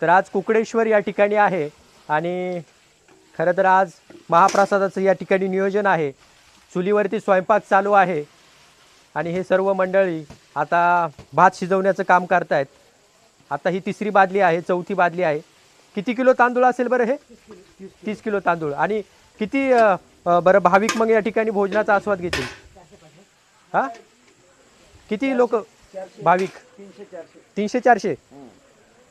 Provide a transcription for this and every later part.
तर आज कुकडेश्वर या ठिकाणी आहे आणि खरं तर आज महाप्रसादाचं या ठिकाणी नियोजन आहे। चुलीवरती स्वयंपाक चालू आहे आणि हे सर्व मंडळी आता भात शिजवण्याचं काम करतायत। आता ही तिसरी बादली आहे, चौथी बादली आहे। किती किलो तांदूळ असेल बरं हे? 30 किलो तांदूळ। आणि किती बरं भाविक मग या ठिकाणी भोजनाचा आस्वाद घेतील? हा, किती लोक भाविक? 300-400।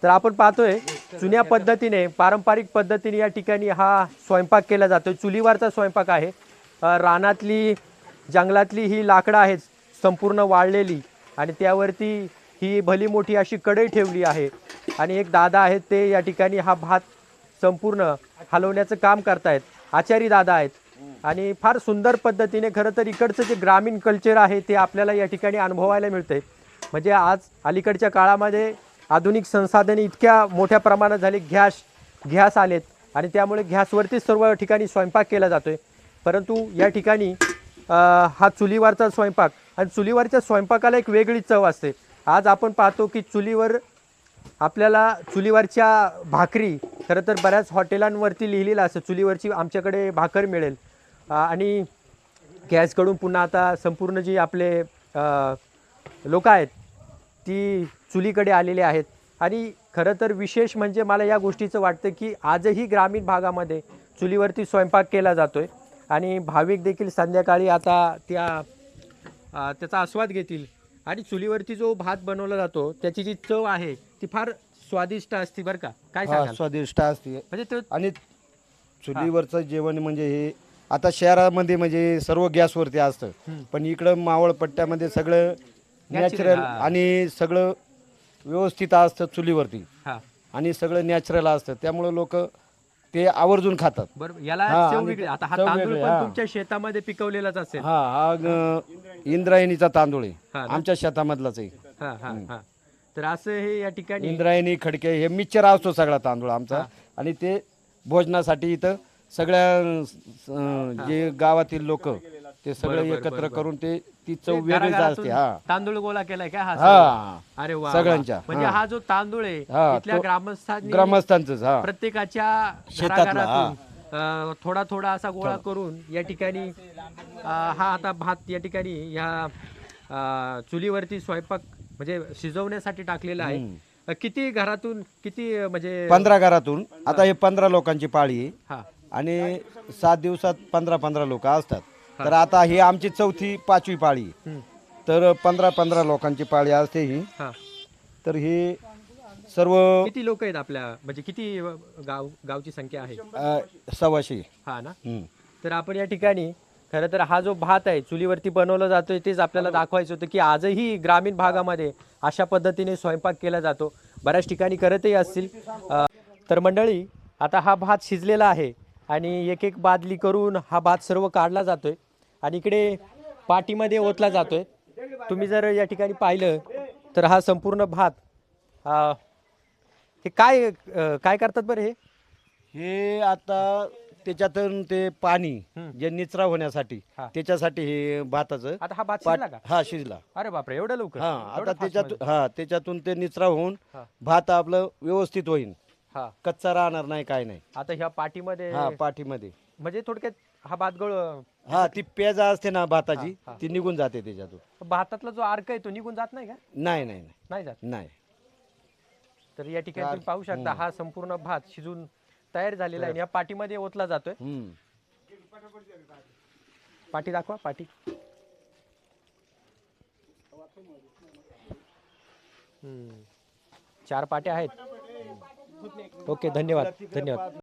तर आपण पाहतोय जुन्या पद्धतीने, पारंपरिक पद्धतीने या ठिकाणी हा स्वयंपाक केला जातो। चुलीवरचा स्वयंपाक आहे। रानातली जंगलातली ही लाकडं आहेत संपूर्ण वाळलेली आणि त्यावरती ही भली मोठी अशी कढई ठेवली आहे आणि एक दादा आहेत ते या ठिकाणी हा भात संपूर्ण हलवण्याचं काम करतायत। आचारी दादा आहेत आणि फार सुंदर पद्धतीने खरं तर इकडचं जे ग्रामीण कल्चर आहे ते आपल्याला या ठिकाणी अनुभवायला मिळते। म्हणजे आज अलीकडच्या काळामध्ये आधुनिक संसाधने इतक्या मोठ्या प्रमाणात झाली, गॅस आलेत आणि त्यामुळे गॅसवरती सर्व ठिकाणी स्वयंपाक केला जातोय। परंतु या ठिकाणी हा चुलीवरचा स्वयंपाक आणि चुलीवरच्या स्वयंपाकाला एक वेगळी चव असते। आज आपण पाहतो की चुलीवर आपल्याला चुलीवरच्या भाकरी, खरं तर बऱ्याच हॉटेलांवरती लिहिलेलं असतं चुलीवरची आमच्याकडे भाकर मिळेल आणि गॅसकडून पुन्हा आता संपूर्ण जी आपले लोक आहेत ती चुलीकडे आलेले आहेत। आणि खरं तर विशेष म्हणजे मला या गोष्टीचं वाटतं की आजही ग्रामीण भागामध्ये चुलीवरती स्वयंपाक केला जातोय आणि भाविक देखील संध्याकाळी आता त्याचा आस्वाद घेतील। आणि चुलीवरती जो भात बनवला जातो त्याची जी चव आहे ती फार स्वादिष्ट असते बरं का? काय सांगाल? स्वादिष्ट असते म्हणजे तो आणि चुलीवरचं जेवण म्हणजे हे आता शहरामध्ये म्हणजे सर्व गॅसवरती असतं, पण इकडं मावळ पट्ट्यामध्ये सगळं नॅचरल आणि सगळं व्यवस्थित असतं चुलीवरती आणि सगळं नॅचरल असतं, त्यामुळे लोक ते आवर्जून खातात। बरोबर, याला चव वेगळी। आता हा तांदूळ पण तुमच्या शेतामध्ये पिकवलेलाच असेल? हा इंद्रायणीचा तांदूळ आहे, आमच्या शेतामधलाच आहे। तर असं हे या ठिकाणी इंद्रायणी खडके हे मिक्सचर असतो सगळा तांदूळ आमचा आणि ते भोजनासाठी इथं सगळ्या जे गावातील लोक ते सगळे एकत्र करून ते ती चव वेगळीच असते। तांदूळ गोळा केलाय का? अरे वा, सगळ्यांच्या म्हणजे हा जो तांदूळ आहे तिथल्या ग्रामस्थांचंच प्रत्येकाच्या शेतातला थोडा थोडा असा गोळा करून या ठिकाणी हा आता भात या ठिकाणी ह्या चुलीवरती स्वयंपाक म्हणजे शिजवण्यासाठी टाकलेला आहे। किती घरातून किती म्हणजे? 15 घरातून। आता हे 15 लोकांची पाळी आहे आणि 7 दिवसात 15 लोक असतात। तर आता ही आमची 4थी-5वी पाळी, तर 15 लोकांची पाळी असते ही। तर ही सर्व किती लोक आहेत आपल्या, म्हणजे किती गावची संख्या आहे? 125। हा ना। तर आपण या ठिकाणी खरं तर हा जो भात आहे चुलीवरती बनवला जातोय तेच आपल्याला दाखवायचं होतं की आजही ग्रामीण भागामध्ये अशा पद्धतीने स्वयंपाक केला जातो। बऱ्याच ठिकाणी करतही असतील। तर मंडळी आता हा भात शिजलेला आहे आणि एक एक बादली करून हा भात सर्व काढला जातोय आणि इकडे पाटीमध्ये ओतला जातोय। तुम्ही जर या ठिकाणी पाहिलं तर हा संपूर्ण भात हे काय काय करतात बरं? हे आता त्याच्यातून ते पाणी जे निचरा होण्यासाठी त्याच्यासाठी हे भाताचं। आता हा भात शिजला का? हा शिजला। अरे बापरे, एवढं लवकर? आता त्याच्यातून ते निचरा होऊन भात आपलं व्यवस्थित होईल, कच्चा राहणार नाही, काय नाही। आता ह्या पाटीमध्ये पाठीमध्ये म्हणजे थोडक्यात हा भात ती पेज असते ना भाताची ती निघून जाते त्याच्यातून। भातातला जो अर्क आहे तो निघून जात नाही का? नाही जात। नाही। तर या ठिकाणी तुम्ही पाहू शकता हा संपूर्ण भात शिजून तयार झालेला आहे। या पाटीमध्ये ओतला जातोय। पाटी दाखवा, पाटी। चार पाट्या आहेत। ओके, धन्यवाद धन्यवाद।